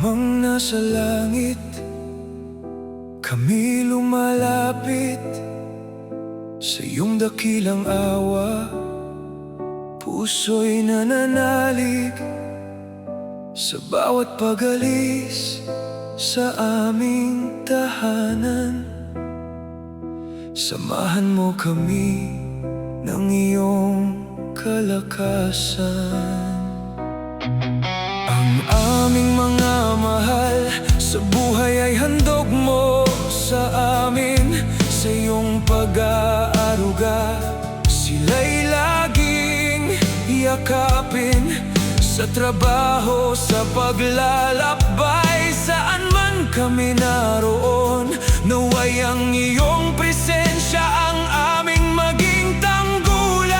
Amang nasa langit, kami lumalapit sa iyong dakilang awa. Puso'y nananalig sa bawat pag-alis sa aming tahanan. Samahan mo kami ng iyong kalakasan. Ang aming mga mahal sa buhay ay handog mo sa amin. Sa iyong pag-aaruga, sila'y laging yakapin. Sa trabaho, sa paglalakbay, saan man kami naroon, naway ang iyong presensya ang aming maging tanggulan.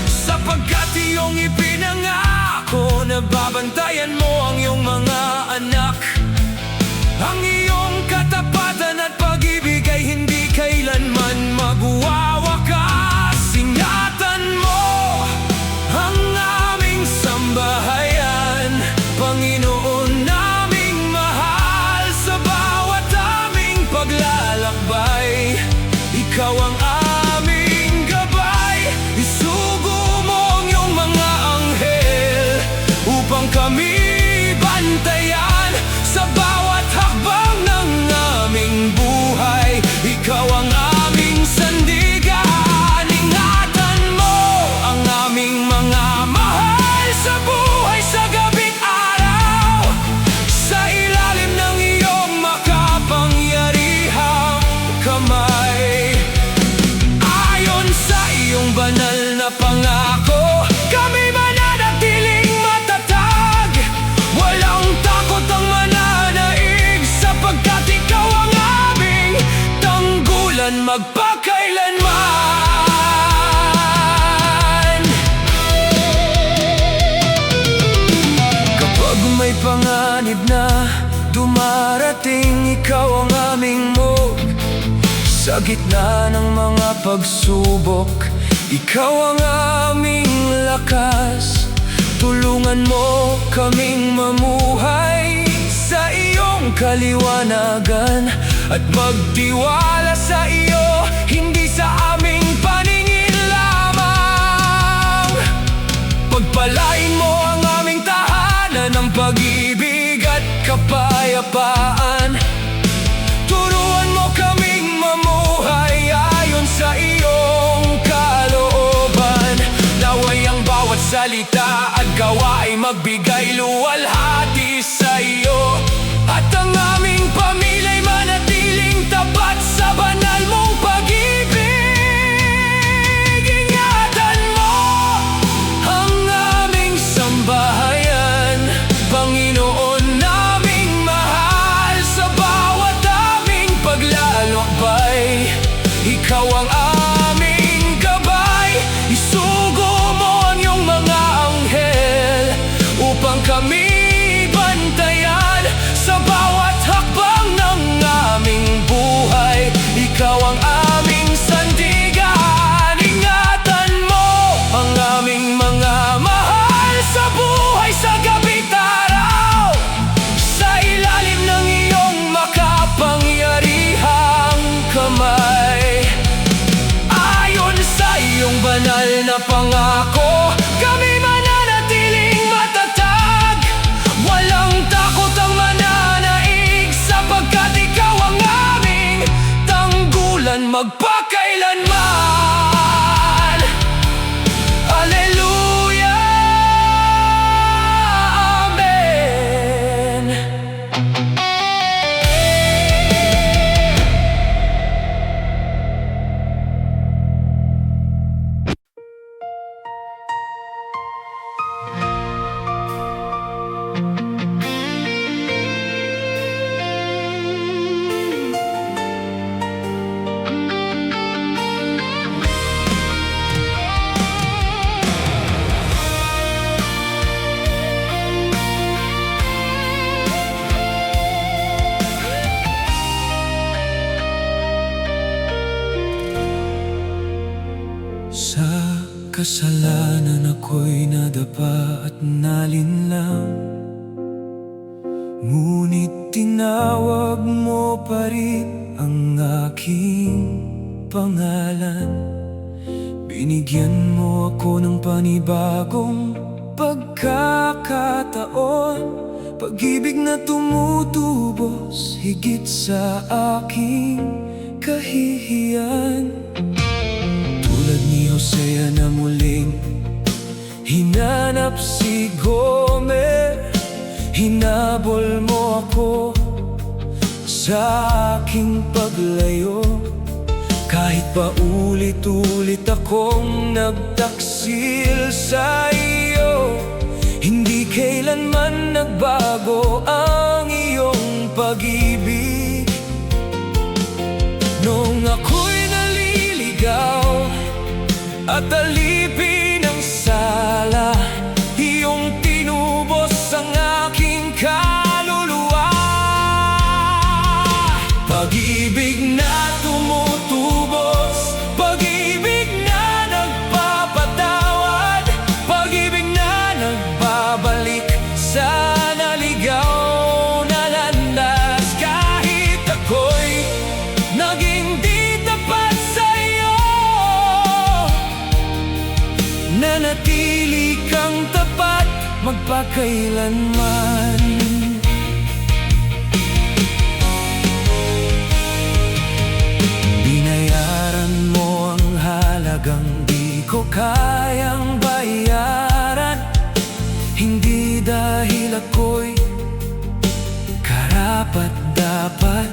Sapagkat iyong ipinangako na babantayan mo ang iyong mga anak. Ang iyong katapatan at pag-ibig ay hindi kailanman magwawakas. Ingatan mo ang aming sambahayan, Panginoon naming mahal. Sa bawat aming paglalakbay, ikaw ang aming gabay. Isugo mo ang iyong mga anghel upang kami bantayan. Sa bawat hakbang ng aming buhay, ikaw ang aming sandigan. Ingatan mo ang aming mga mahal sa buhay, sa gabing araw. Sa ilalim ng iyong makapangyarihang kamay, ayon sa iyong banal na pangako, kami mananatiling matatag. Walang takot ang mananaig, sapagkat ikaw ang aming tanggulan magpakailanman. Kapag may panganib na dumarating, ikaw ang aming mog. Sa gitna ng mga pagsubok, ikaw ang aming lakas. Tulungan mo kaming mamuhay sa iyong kaliwanagan at magtiwala sa iyo, hindi sa aming paningin lamang. Pagpalain mo ang aming tahanan ng pag-ibig at kapayapaan. Turuan mo kaming mamuhay ayon sa iyong kalooban. Naway ang bawat salita at gawa ay magbigay luwalhati sa iyo, at ang aming pamilya'y manatiling tapat sa banal mong pag-ibig. Ingatan mo ang aming sambahayan, Panginoon naming mahal. Sa bawat aming paglalakbay, ikaw ang aming gabay. Isugo mo ang iyong mga anghel upang kami bantayan. Sa bawat hakbang ng aming buhay, ikaw ang aming sandigan. Ingatan mo ang aming mga mahal sa buhay, sa gabing araw. Sa ilalim ng iyong makapangyarihang kamay, ayon sa iyong banal na pangako, kami mananatiling matatag. Walang takot ang mananaig, sapagkat ikaw ang aming tanggulan magpakailanman. Hallelujah, Amen. Sa kasalanan ako'y nadapa at nalinlang. tinawag mo pa rin ang aking pangalan. Binigyan mo ako ng panibagong pagkakataon, pag-ibig na tumutubos higit sa aking kahihiyan. Tulad ni Hosea na muling hinanap si Gomer, hinabol mo ako sa aking paglayo. Kahit pa ulit-ulit akong nagtaksil sa iyo, hindi kailanman nagbago ang iyong pag-ibig. Noong ako'y naliligaw at alipin ang sala, iyong tinubos ang aking kaluluwa. Pag-ibig na tumutubos, pag-ibig na nagpapatawad, pag-ibig na nagbabalik sa naligaw na landas. Kahit ako'y naging di tapat sa'yo, nanatili kang tapat magpakailanman. Binayaran mo ang halagang di ko kayang bayaran, hindi dahil ako'y karapat-dapat.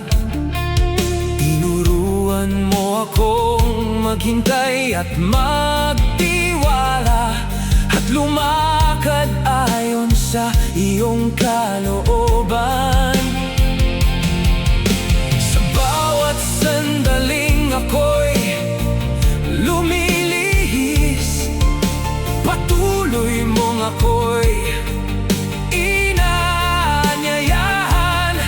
Tinuruan mo akong maghintay at magtiwala, at lumakad ayon sa iyong kalooban. Sa bawat sandaling ako'y lumilihis, patuloy mong ako'y inaanyayahan.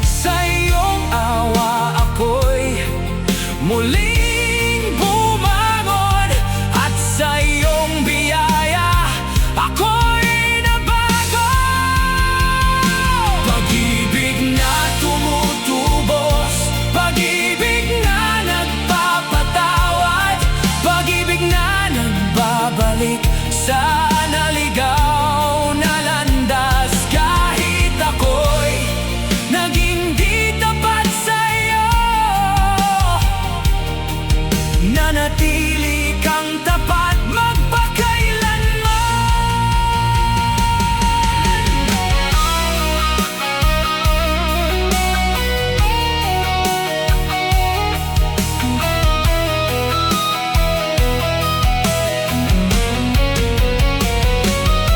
Sa iyong awa ako'y muling bumangon, at sa iyong biyaya ako'y nabago. Pag-ibig na tumutubos, pag-ibig na nagpapatawad, pag-ibig na nagbabalik sa naligaw na landas. Kahit ako'y naging di tapat sa'yo, nanatili kang tapat magpakailanman.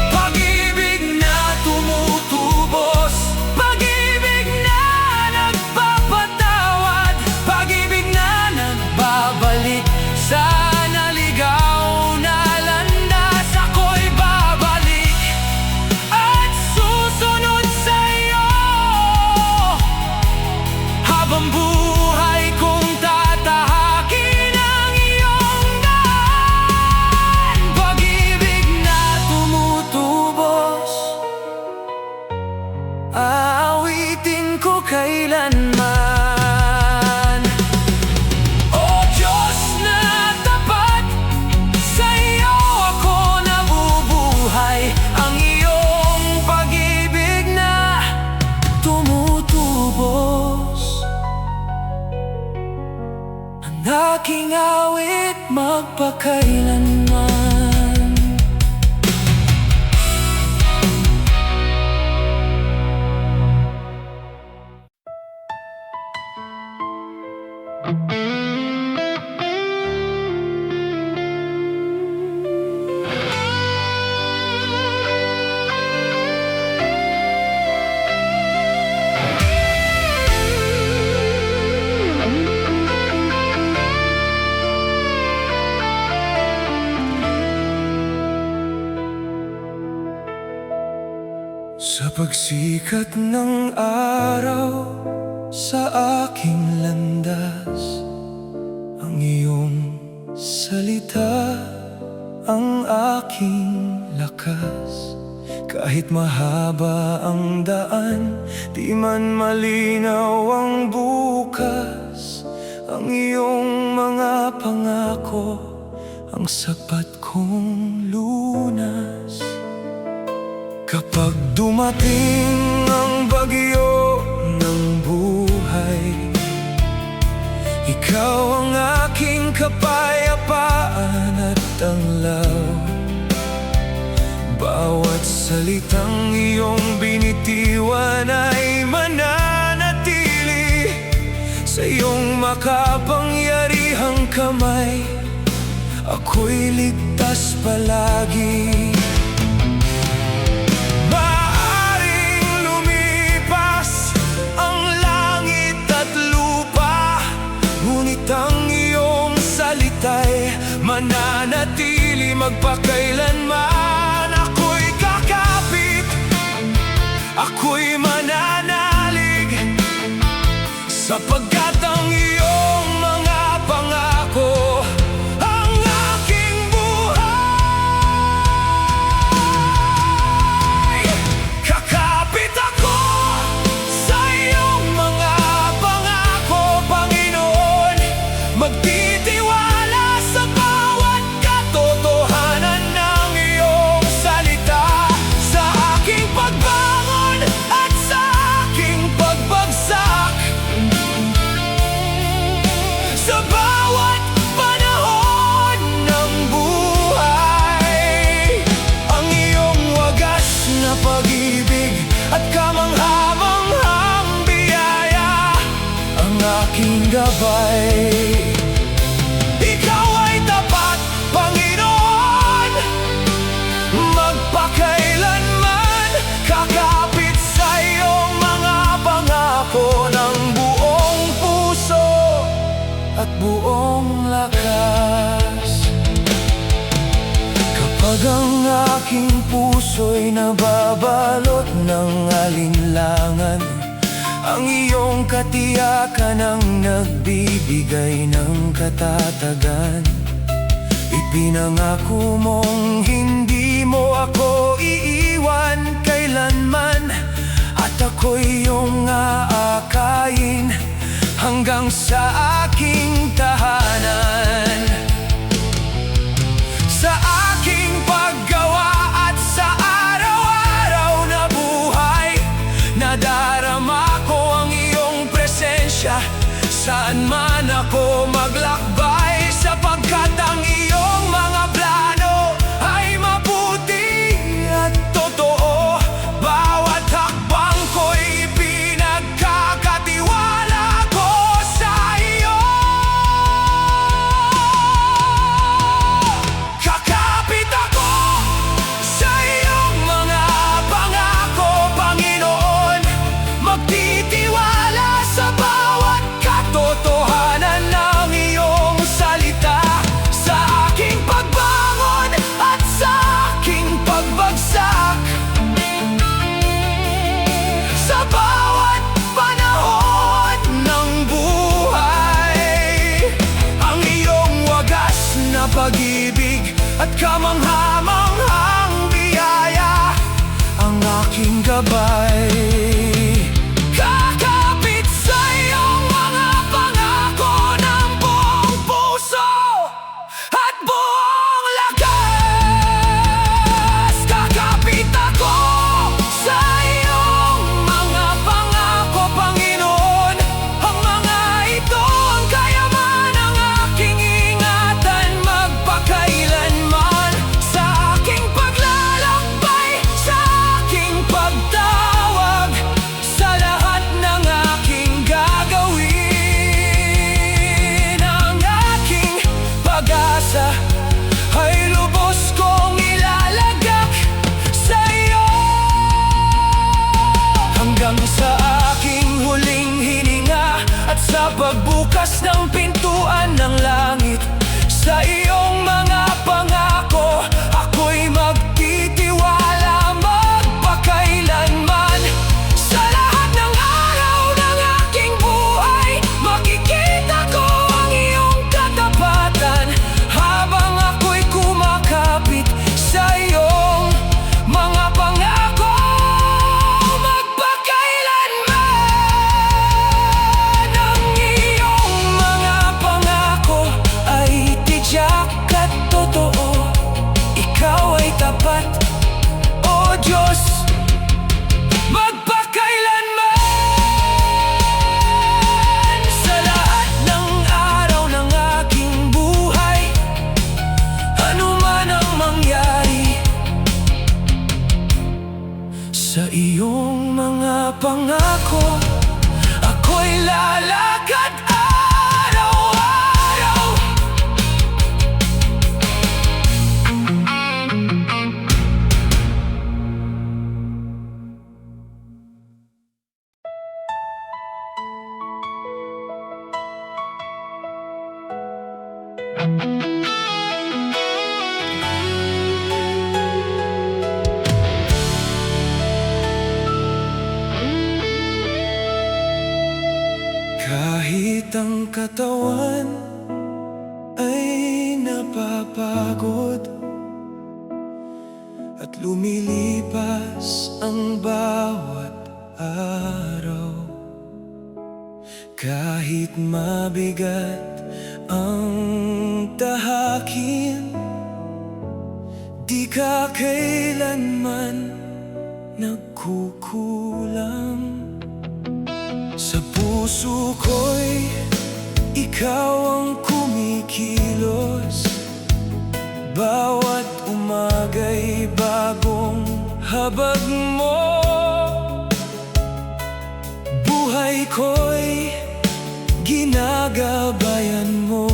Pag-ibig na tumutubos, pag-ibig na nagpapatawad, pag-ibig na nagbabalik sa naligaw na landas. Ako'y babalik at susunod sa'yo, habang buhay kong tatahakin ang iyong daan. Pag-ibig na tumutubos, aawitin ko kailanman. O Diyos na tapat, sa'yo ako nabubuhay. Ang iyong pag-ibig na tumutubos, ang aking awit magpakailanman. Sa pagsikat ng araw sa aking landas, ang iyong salita ang aking lakas. Kahit mahaba ang daan, di man malinaw ang bukas, ang iyong mga pangako ang sapat kong lunas. Kapag dumating ang bagyo ng buhay, ikaw ang aking kapayapaan at tanglaw. Bawat salitang iyong binitiwan ay mananatili sa iyong makapangyarihang kamay. Ako'y ligtas palagi. Maaring lumipas ang langit at lupa, ngunit ang iyong salita'y mananatili magpakailanman. Ako'y kakapit, ako'y mananalig, sapagkat ang iyong mga pangako ang aking buhay. Kakapit ako sa iyong mga pangako, Panginoon. Magtitiwala sa bawat katotohanan ng iyong salita, sa aking pagbangon at sa aking pagbagsak. Sa bawat panahon ng buhay, ang iyong wagas na pag-ibig at kamangha-manghang biyaya ang aking gabay. Ikaw ay tapat, Panginoon, magpakailanman. Kakapit sa iyong mga pangako ng buong puso at buong lakas. Kapag ang aking puso'y nababalot ng alinlangan, ang iyong katiyakan ang nagbibigay ng katatagan. Ipinangako mong hindi mo ako iiwan kailanman, at ako'y iyong aakayin hanggang sa aking tahanan. Sa aking paggawa at sa araw-araw na buhay, nadarama ko ang iyong presensya saan man ako maglakbay, sapagkat ang iyong mga plano ay mabuti at totoo. Bawat hakbang ko'y pinagkakatiwala ko sa iyo. Sa iyong mga pangako, ako'y lalakad araw-araw. Kahit ang katawan ay napapagod at lumilipas ang bawat araw, kahit mabigat ang tahakin, di ka kailanman nagkukulang. Sa puso ko'y ikaw ang kumikilos, bawat umaga'y bagong habag mo. Buhay ko'y ginagabayan mo.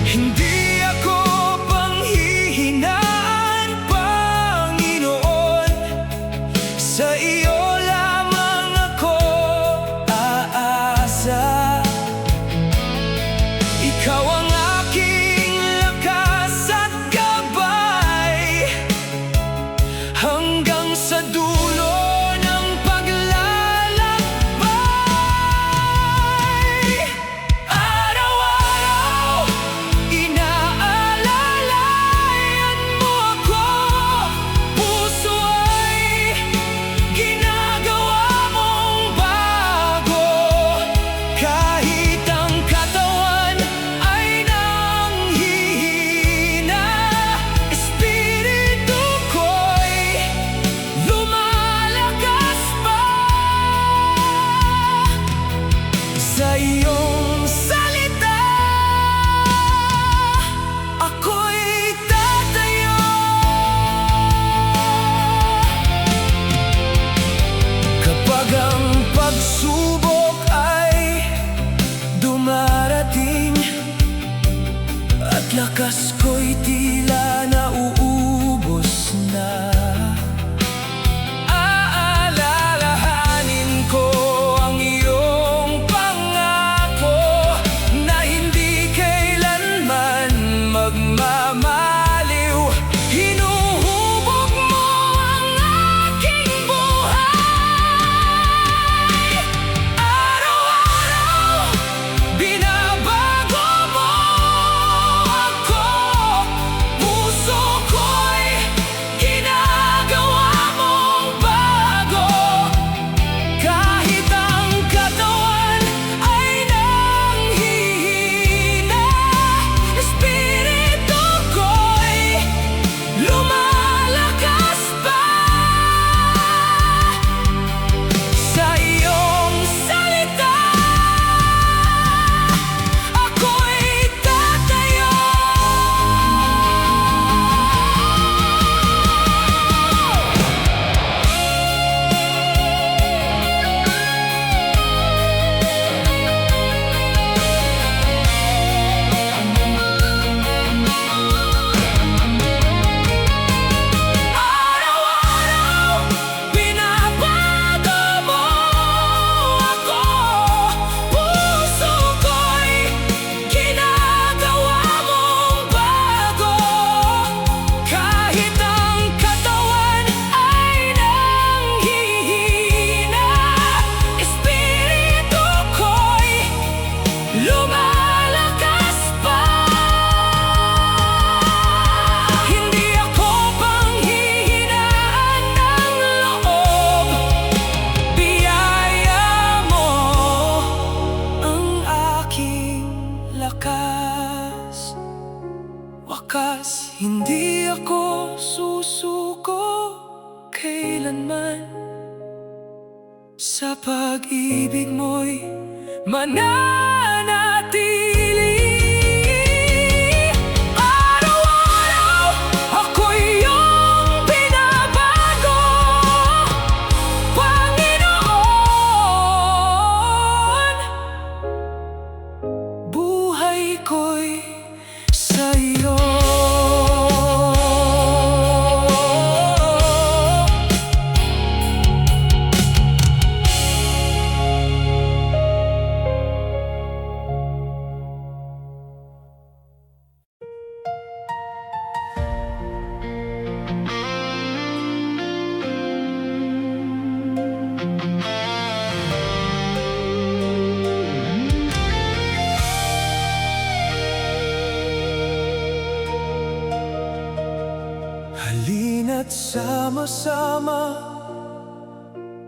Hindi ako panghihinaan, Panginoon. Sa iyo lamang ako aasa. Ikaw ang aking lakas at gabay, hanggang sa dulo ng paglalakbay. Araw-araw inaalalayan mo ako, puso ay ginagawa mong bago. Kahit ang katawan ay nanghihina, espiritu ko'y lumalakas pa. Sa iyong salita ako'y tatayo. Kapag ang pagsubok ay dumarating at lakas ko'y tila nauubos na, aalalahanin ko ang iyong pangako na hindi kailanman magmamaliw. Hinuhubog mo ang aking buhay. Araw-araw binabago mo ako, puso ko'y ginagawa mong bago. Kahit ang katawan ay nanghihina, espiritu ko'y lumalakas pa. Sa iyong salita ako'y tatayo. Araw-araw binabago mo ako, puso ko'y ginagawa mong bago. Kahit ang katawan ay nanghihina, espiritu ko'y lumalakas pa. Hindi ako panghihinaan ng loob, biyaya mo ang aking lakas. Wakas, hindi ako susuko kailanman. Sa pag-ibig mo'y mananatili. Araw-araw ako'y iyong pinapangako, Halina't sama-sama,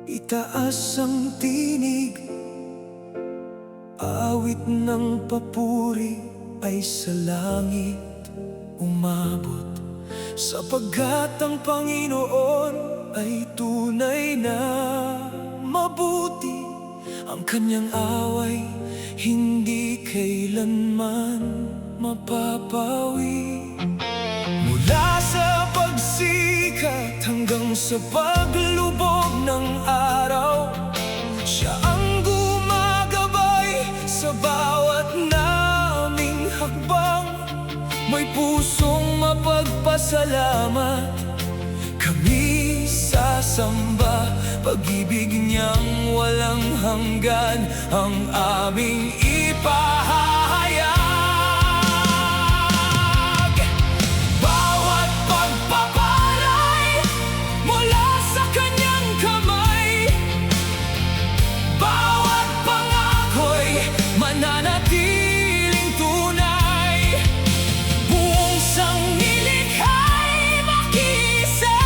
itaas ang tinig. Awit ng papuri ay sa langit umabot, sapagkat ang Panginoon ay tunay na mabuti. Ang kanyang away hindi kailanman mapapawi. Mula sa pagsikat hanggang sa paglubog ng araw, siya ang gumagabay sa bawat naming hakbang. May pusong mapagpasalamat, kami sasamba. Pag-ibig niyang walang hanggan ang aming ipahahayag. Bawat pagpapalay mula sa kanyang kamay, bawat pangako'y mananatiling tunay. Buong sanglilikhay makisa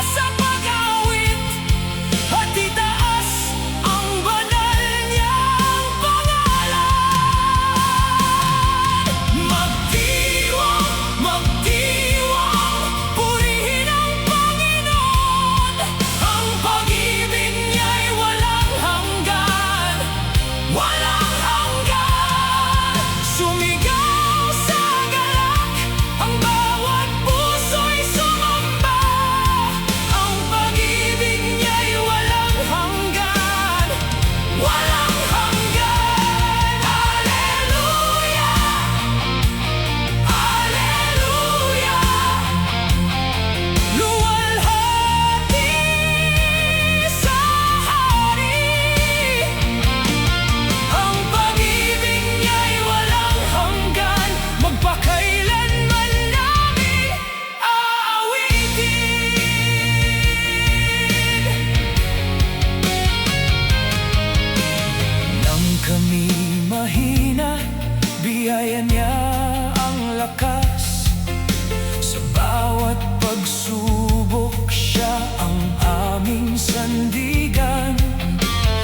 sa pag-awit, at itaas ang banal niyang pangalan. Magdiwang, magdiwang, purihin ang Panginoon. Ang pag-ibig niya'y walang hanggan, walang hanggan. Sumigaw sa galak, ang bawat puso'y sumamba. Ang pag-ibig niya'y walang hanggan, walang hanggan. Alleluia, alleluia. Luwalhati sa hari, ang pag-ibig niya'y walang hanggan. Magpakailanman namin aawitin. Nang kami mahina, biyaya niya ang lakas. Sa bawat pagsubok, siya ang aming sandigan.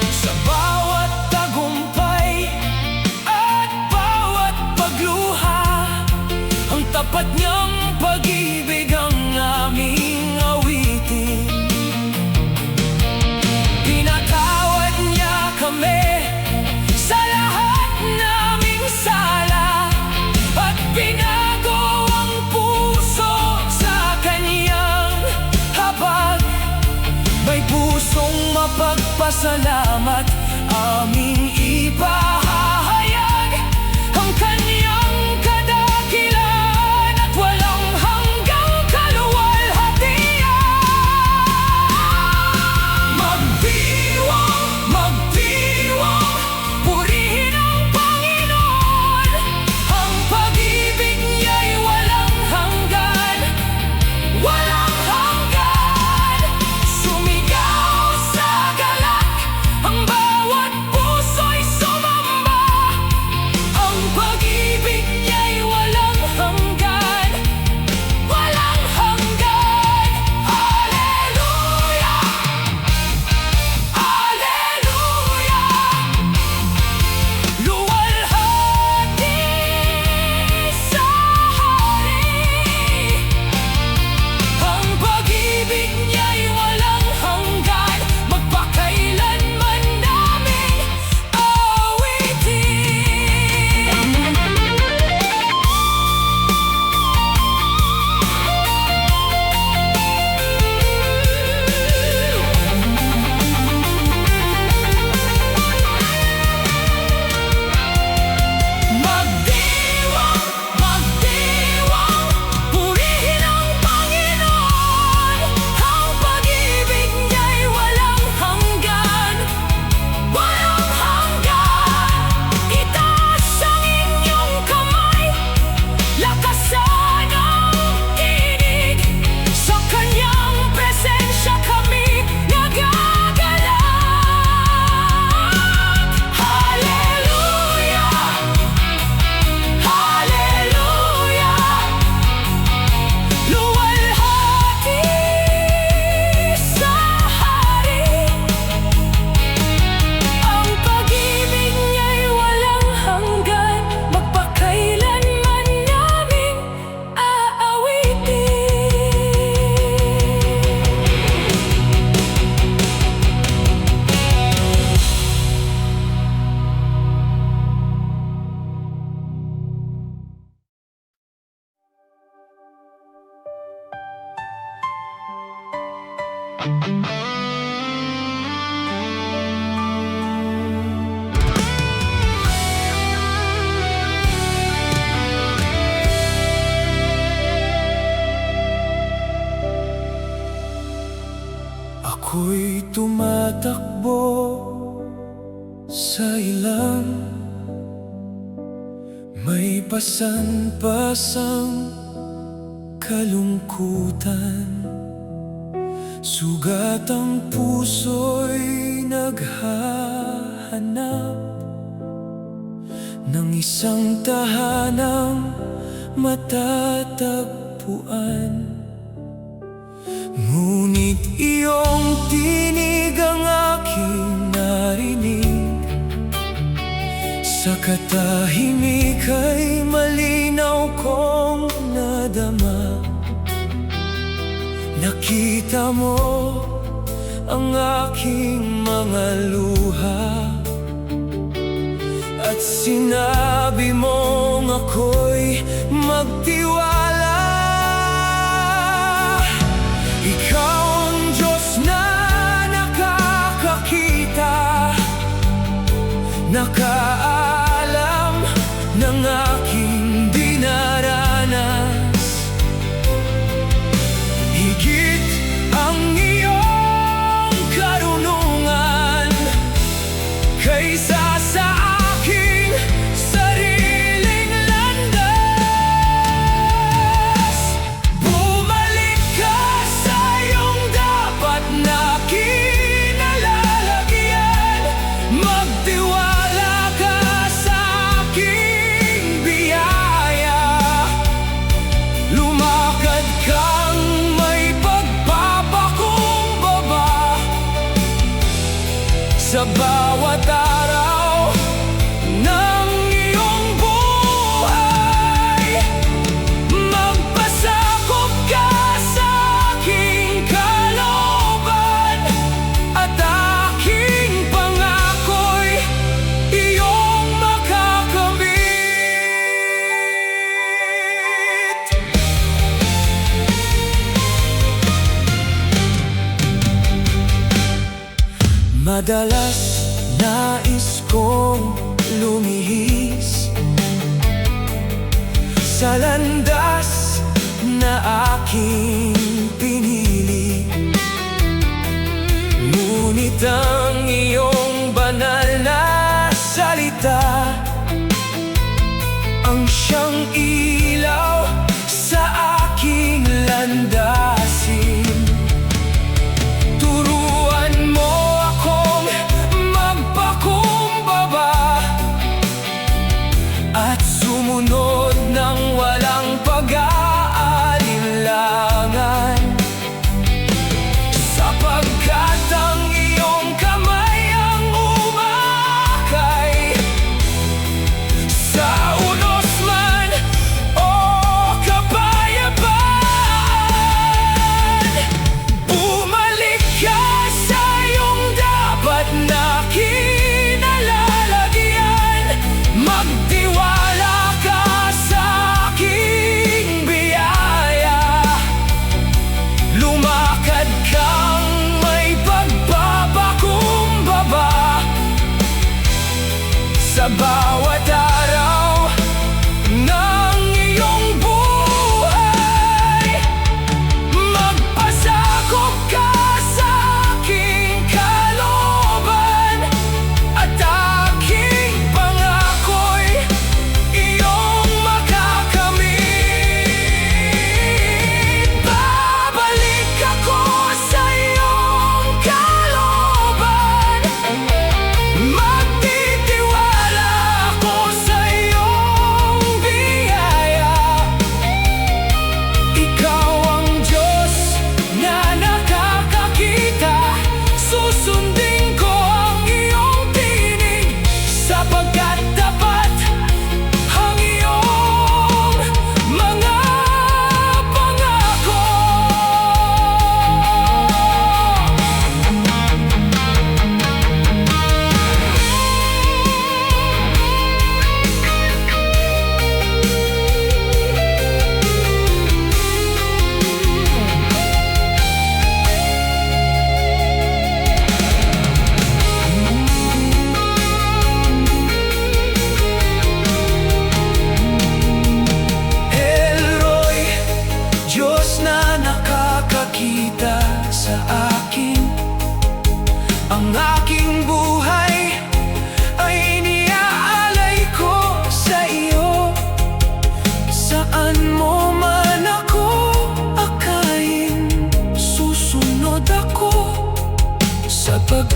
Sa bawat tagumpay at bawat pagluha, ang tapat niyang pag-ibig ang aming awitin. Pinatawad niya kami sa lahat naming sala, at binago ang puso sa kanyang habag. May pusong mapagpasalamat, aming ipahahayag ang kanyang kadakilan at walang hanggang kaluwalhatian. Magdiwang, magdiwang, purihin ang Panginoon. Ang pag-ibig niya'y walang hanggan, walang hanggan. Sumigaw sa galak, ang bawat puso'y sumamba. Ako'y tumatakbo sa ilang may pasan-pasang kalungkutan. Sugat ang puso'y naghahanap ng isang tahanang matatagpuan. Ngunit iyong tinig ang aking narinig, sa katahimik ay malinaw kong nadama. Nakita mo ang aking mga luha at sinabi mong ako'y magtiwala. Ikaw ang Diyos na nakakakita, nakaalam ng aking dinaranas. Higit ang iyong karunungan kaysa sa aking sariling landas. Bumalik ka sa iyong dapat na kinalalagyan. Magtiwala ka sa aking biyaya. Lumakad kang may pagpapakumbaba sa bawat araw ng iyong buhay. Magpasakop ka sa aking kalooban at aking pangako'y iyong makakamit. Madalas nais kong lumihis sa landas na aking pinili, ngunit ang iyong banal na salita ang siyang ilaw sa aking landasin. Turuan mo akong magpakumbaba at sumunod ng walang pag-aalinlangan, sapagkat ang iyong kamay ang umakay sa unos man o kapayapaan. Bumalik ka sa iyong dapat na kinalalagyan. Magtiwala ka sa aking biyaya. Lumakad kang may pagpapakumbaba sa bawat araw ng iyong buhay. Magpasakop ka sa aking kalooban at aking pangako'y iyong makakamit. Babalik ako sa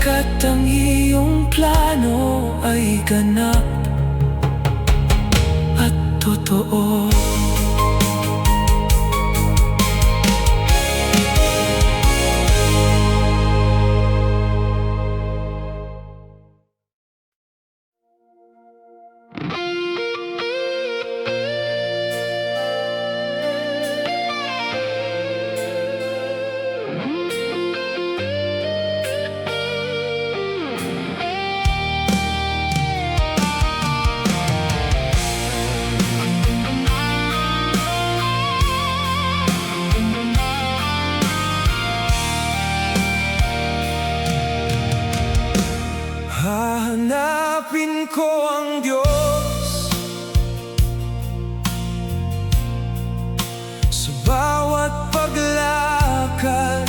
Pagkat ang iyong plano ay ganap at totoo. Hahanapin ko ang Diyos sa bawat paglakad,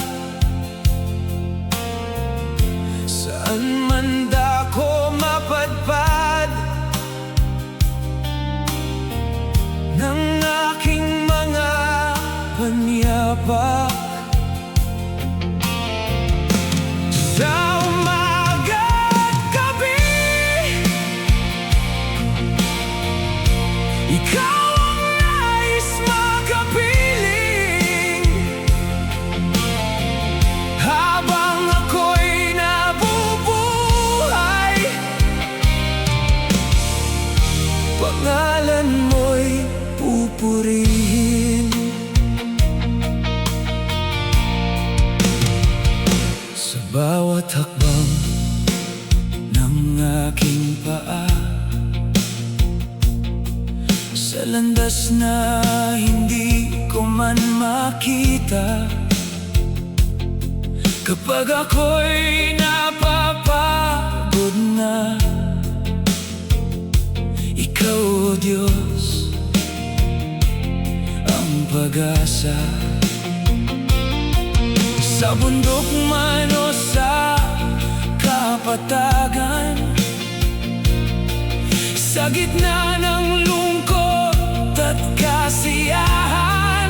saan man dako mapadpad ng aking mga panyapak. Ikaw ang nais makapiling habang ako'y nabubuhay. Pangalan mo'y pupurihin sa bawat hakbang ng aking paa, sa landas na hindi ko man makita. Kapag ako'y napapagod na, ikaw, O Diyos, ang pag-asa. Sa bundok man o sa kapatagan, sa gitna ng lungkot at kasiyahan,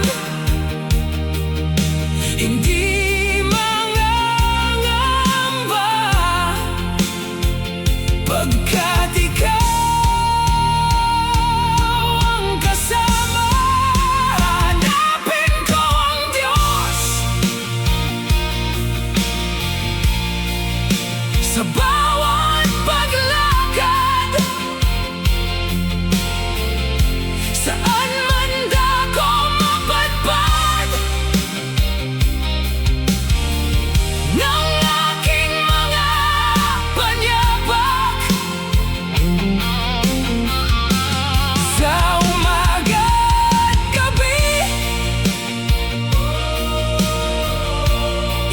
hindi mangangamba, pagkat ikaw ang kasama. Hanapin ko ang Diyos sa bawat paglakad, saan man dako mapadpad ng aking mga panyapak. Sa umaga at gabi,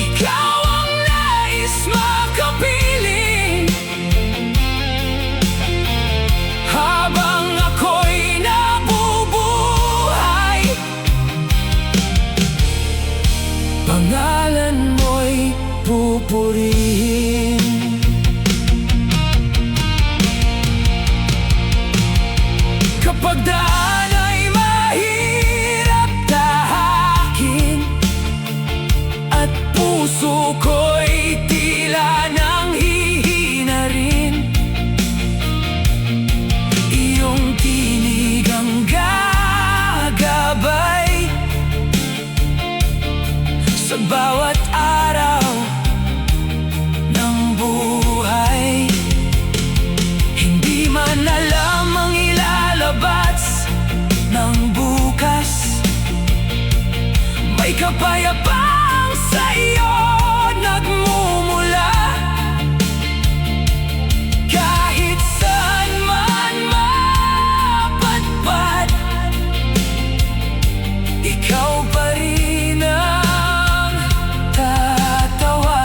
ikaw ang nais makapiling habang ako'y nabubuhay. Pangalan mo'y pupurihin kapag daan ay mahirap tahakin at puso ko'y tila nang hihina rin. Iyong tinig ang gagabay sa bawat araw ng buhay. Hindi man alam ang ilalabas ng bukas, may kapayapang sa iyo nagmumula. Kahit saan man mapadpad, ikaw pa rin ang tatawa.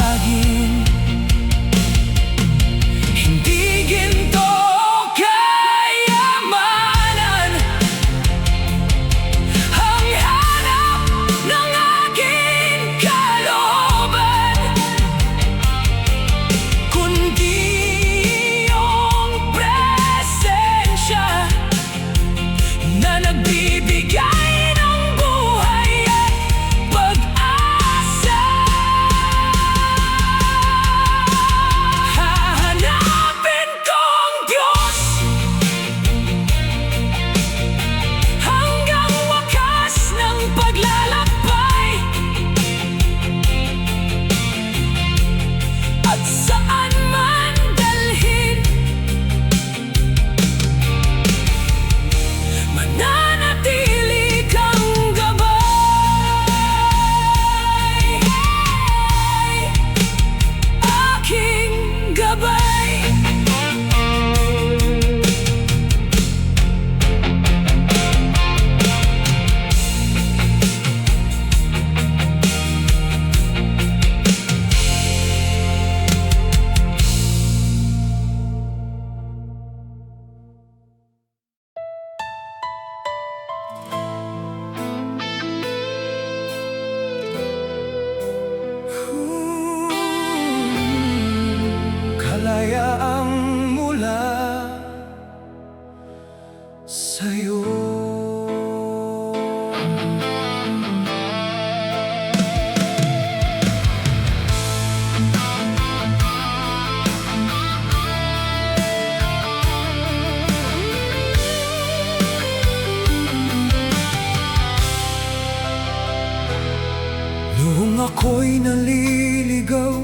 Noong ako'y naliligaw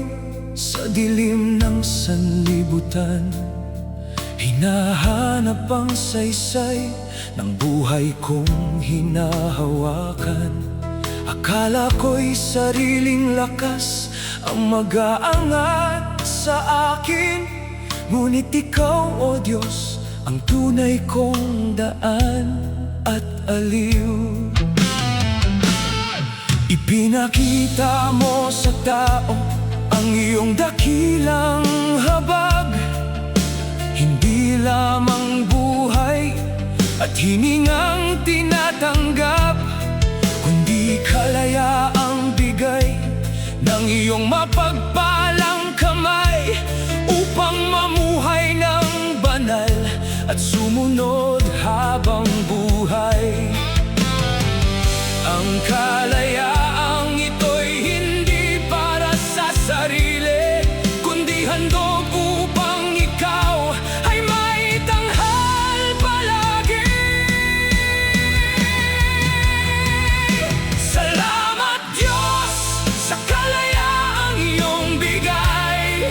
sa dilim ng sanlibutan, hinahanap ang saysay ng buhay kong hinahawakan. Akala ko'y sariling lakas ang mag-aangat sa akin, ngunit ikaw, O Diyos, ang tunay kong daan at aliw. Ipinakita mo sa tao ang iyong dakilang habag, hindi lamang buhay at hiningang tinatanggap, kundi kalayaang bigay ng iyong mapagpalang kamay, upang mamuhay ng banal at sumunod habang buhay. Ang kalayaang ito'y hindi para sa sarili, kundi handog upang ikaw ay may tanghal palagi. Salamat, Diyos, sa kalayaang iyong bigay.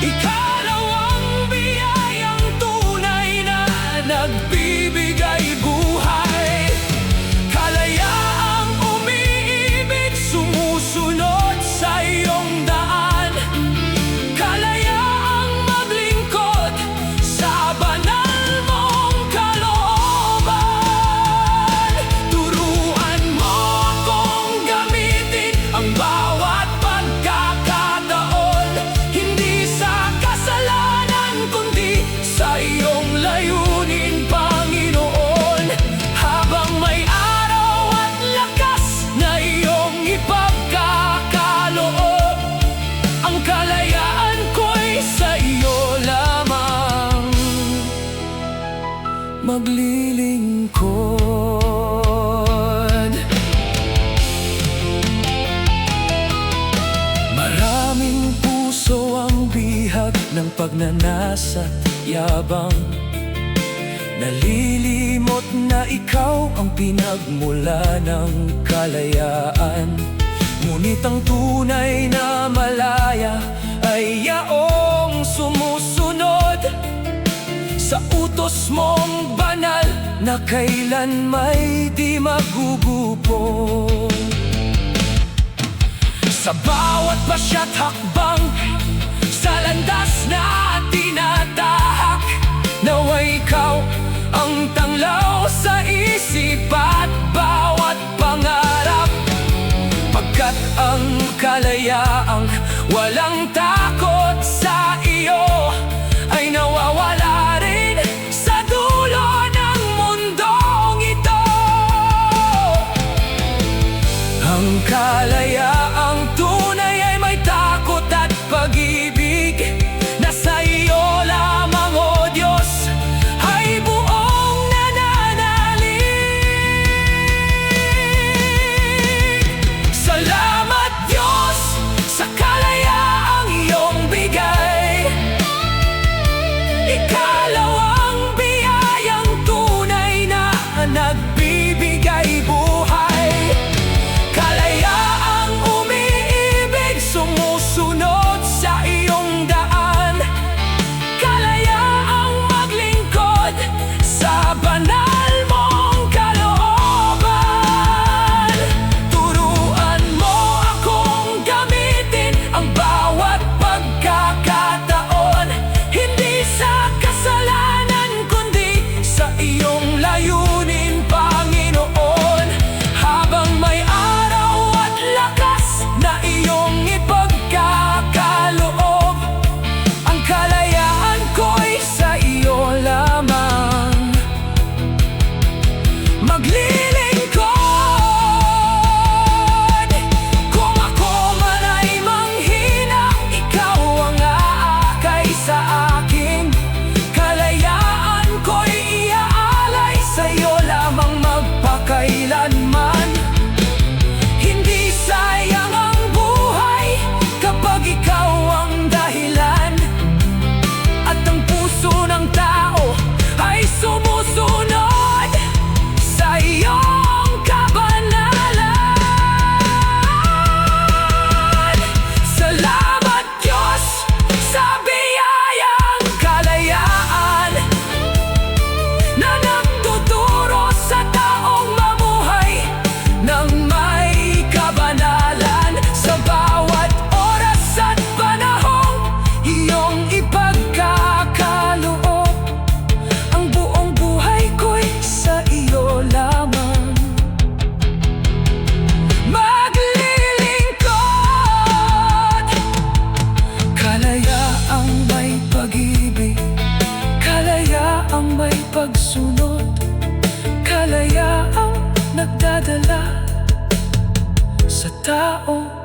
Ikalawang biyayang tunay na nagbibigay buhay. Kalayaang umiibig, sumusunod sa iyong daan. Kalayaang maglingkod sa banal mong kalooban. Turuan mo akong gamitin ang bawat pagkakataon, hindi sa kasalanan kundi sa iyong layunin, Panginoon. Habang may araw at lakas na iyong ipagkakaloob, ang kalayaan ko'y sa iyo lamang maglilingkod. Maraming puso ang bihag ng pagnanasa at yabang, nalilimot na ikaw ang pinagmula ng kalayaan. Ngunit ang tunay na malaya ay yaong sumusunod sa utos mong banal na kailan may di magugupo. Sa bawat pasya't hakbang, sa landas na tinatahak, naway ikaw ang tanglaw sa isip at bawat pangarap. Pagkat ang kalayaang walang takot sa iyo ay nawawala rin sa dulo ng mundong ito. Ang kalayaang tunay ay may takot at pag-ibig, na sa iyo lamang, O Diyos, ay buong nananalig. Salamat, Diyos, sa kalayaang iyong bigay. Ikalawang biyayang tunay na nagbibigay buhay. Kalayaang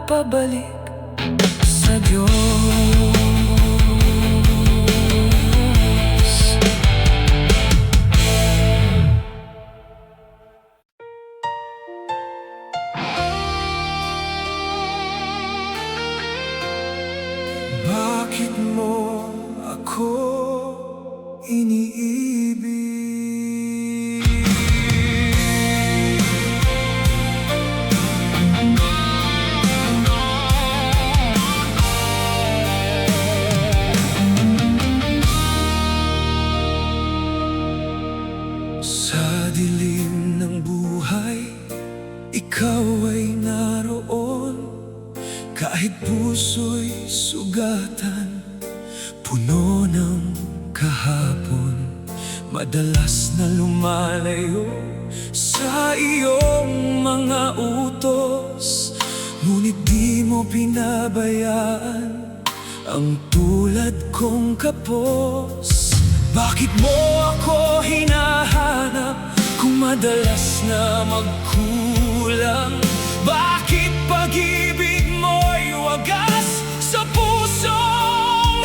pabalik sa Diyos. Bakit mo ako iniibig? Sa dilim ng buhay, ikaw ay naroon. Kahit puso'y sugatan, puno ng kahapon, madalas na lumalayo sa iyong mga utos. Ngunit di mo pinabayaan ang tulad kong kapos. Bakit mo ako hinahanap kung madalas na magkulang? Bakit pag-ibig mo'y wagas sa pusong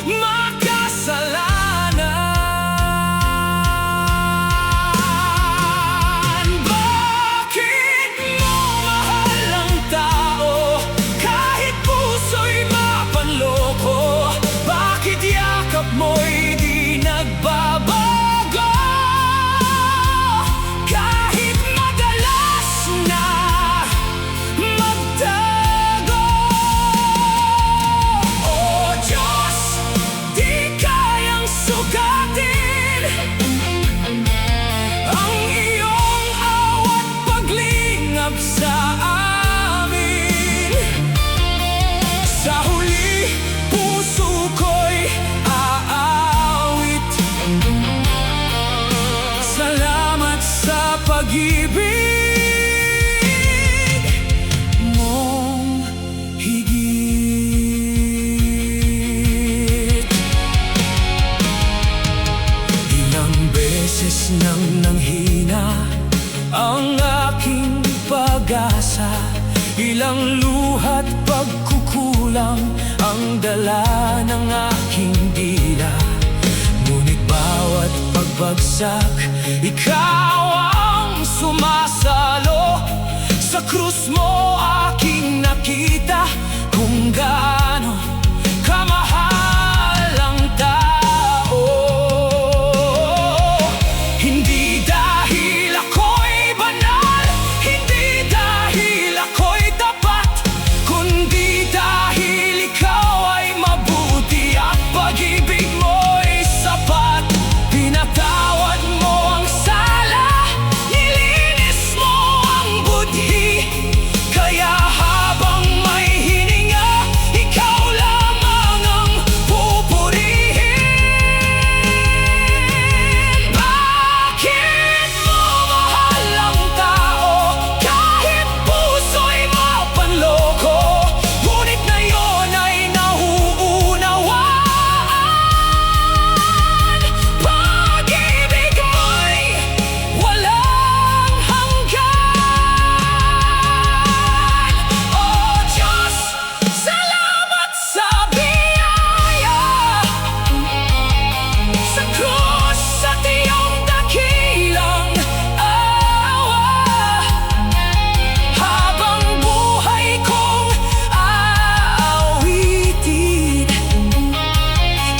makasalanan? Bakit mo mahal ang tao kahit puso'y mapanloko? Bakit yakap mo'y di nagbabago kahit madalas na magtago? O Diyos, di kayang sugatin ang iyong awat paglingap sa amin. Sa huli, puso ko'y aawit. Salamat sa pag-ibig mong higit. Ilang beses nang nanghina ang aking pag-asa, ilang luha't pagkukulang ang dala ng aking dila. Ngunit bawat pagbagsak, ikaw ang sumasalo. Sa krus mo aking nakita kung gaano kamahal ang tao. Hindi dahil ako'y banal, hindi dahil ako'y tapat, kundi dahil ikaw ay mabuti at pag-ibig mo'y sapat. Pinatawad mo ang sala, nilinis mo ang budhi, kaya habang may hininga, ikaw lamang ang pupurihin. Bakit mo mahal ang tao kahit puso'y mapanloko? Ngunit ngayon ay nauunawaan, pag-ibig mo'y walang hanggan. O Diyos, salamat sa biyaya, sa krus at iyong dakilang awa. Habang buhay kong aawitin,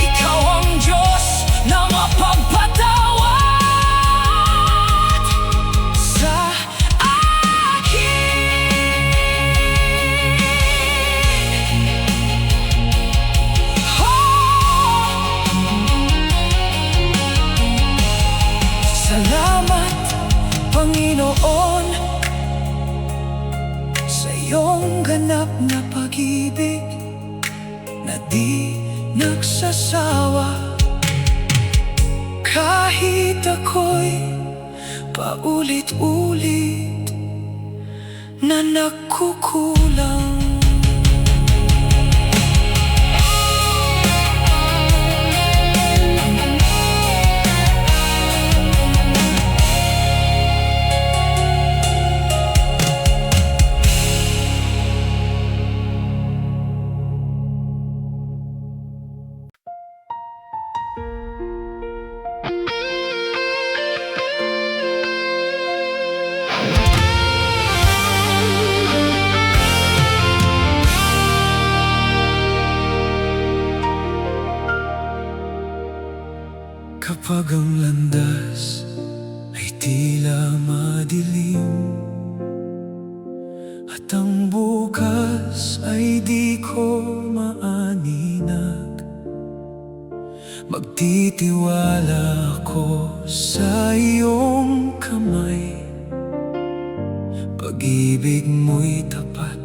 ikaw ang Diyos na mapagpatawad sa akin. Salamat, Panginoon, sa iyong ganap na pag-ibig na di nagsasawa. Kahit ako'y paulit-ulit na nagkukulang. Kapag ang landas ay tila madilim, at ang bukas ay di ko maaninag, magtitiwala ako sa iyong kamay. Pag-ibig mo'y tapat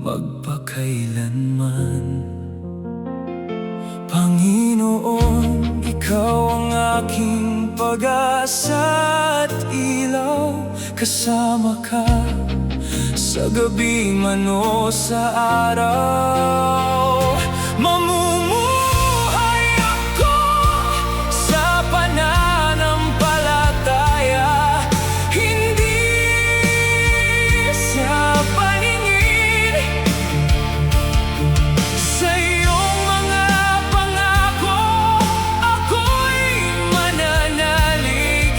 magpakailanman. Panginoon, ikaw ang aking pag-asa at ilaw. Kasama ka sa gabi man o sa araw. Mamumuhay ako sa pananampalataya, hindi sa paningin. Sa iyong mga pangako, ako'y mananalig.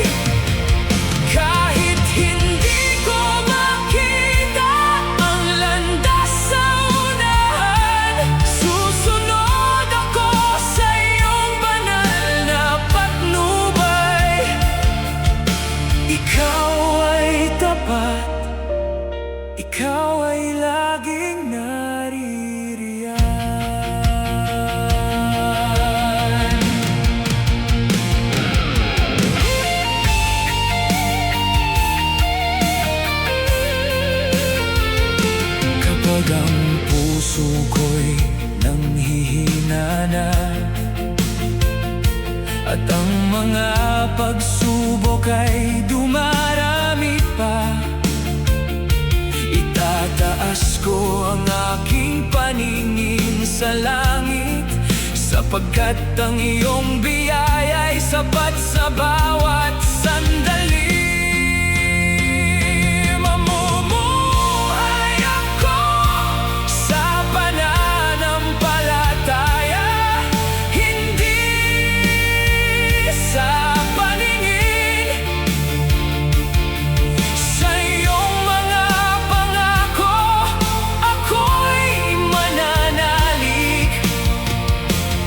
Kahit hindi ko makita ang landas sa unahan, susunod ako sa iyong banal na patnubay. Ikaw ay tapat, ikaw ay laging naririyan. Kapag ang puso ko'y nanghihina na, at ang mga pagsubok ay dumarami pa, itataas ko ang aking paningin sa langit, sapagkat ang iyong biyaya'y sapat sa bawat sandali. Mamumuhay ako sa pananampalataya, hindi sa paningin. Sa iyong mga pangako, ako'y mananalig.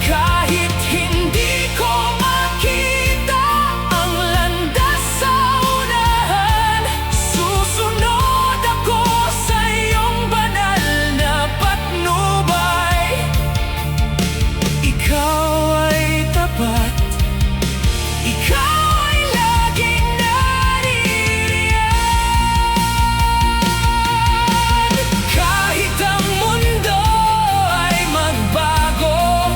Kahit hindi ko makita ang landas sa unahan, susunod ako sa iyong banal na patnubay. Ikaw ay tapat, ikaw ay laging naririyan. Kahit ang mundo ay magbago,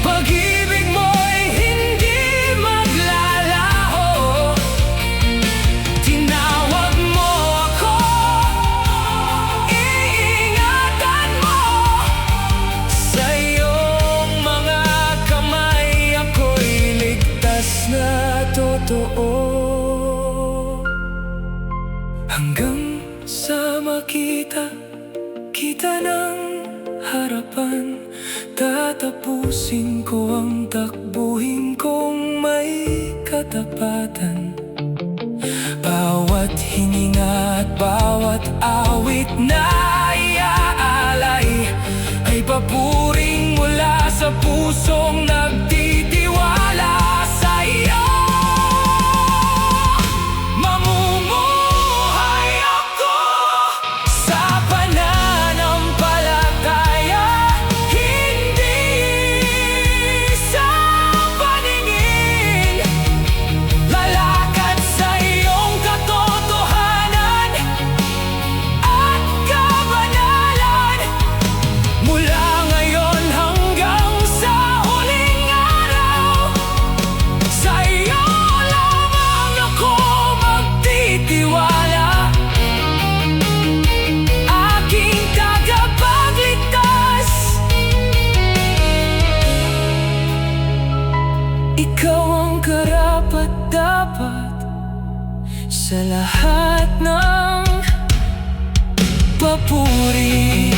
pag-ibig mo'y hindi maglalaho. Tinawag mo ako, iingatan mo. Sa iyong mga kamay ako'y ligtas na totoo. Hanggang sa makita kita ng harapan, tatapusin ko ang takbuhin kong may katapatan. Bawat hininga at bawat awit na iaalay ay papuring mula sa pusong nagtitiwala sa iyo. Mamumuhay ako sa pananampalataya, hindi sa paningin. Lalakad sa iyong katotohanan at kabanalan, mula ngayon hanggang sa huling araw. Sa iyo lamang ako magtitiwala, aking tagapagligtas. Ikaw ang karapat-dapat sa lahat ng papuri.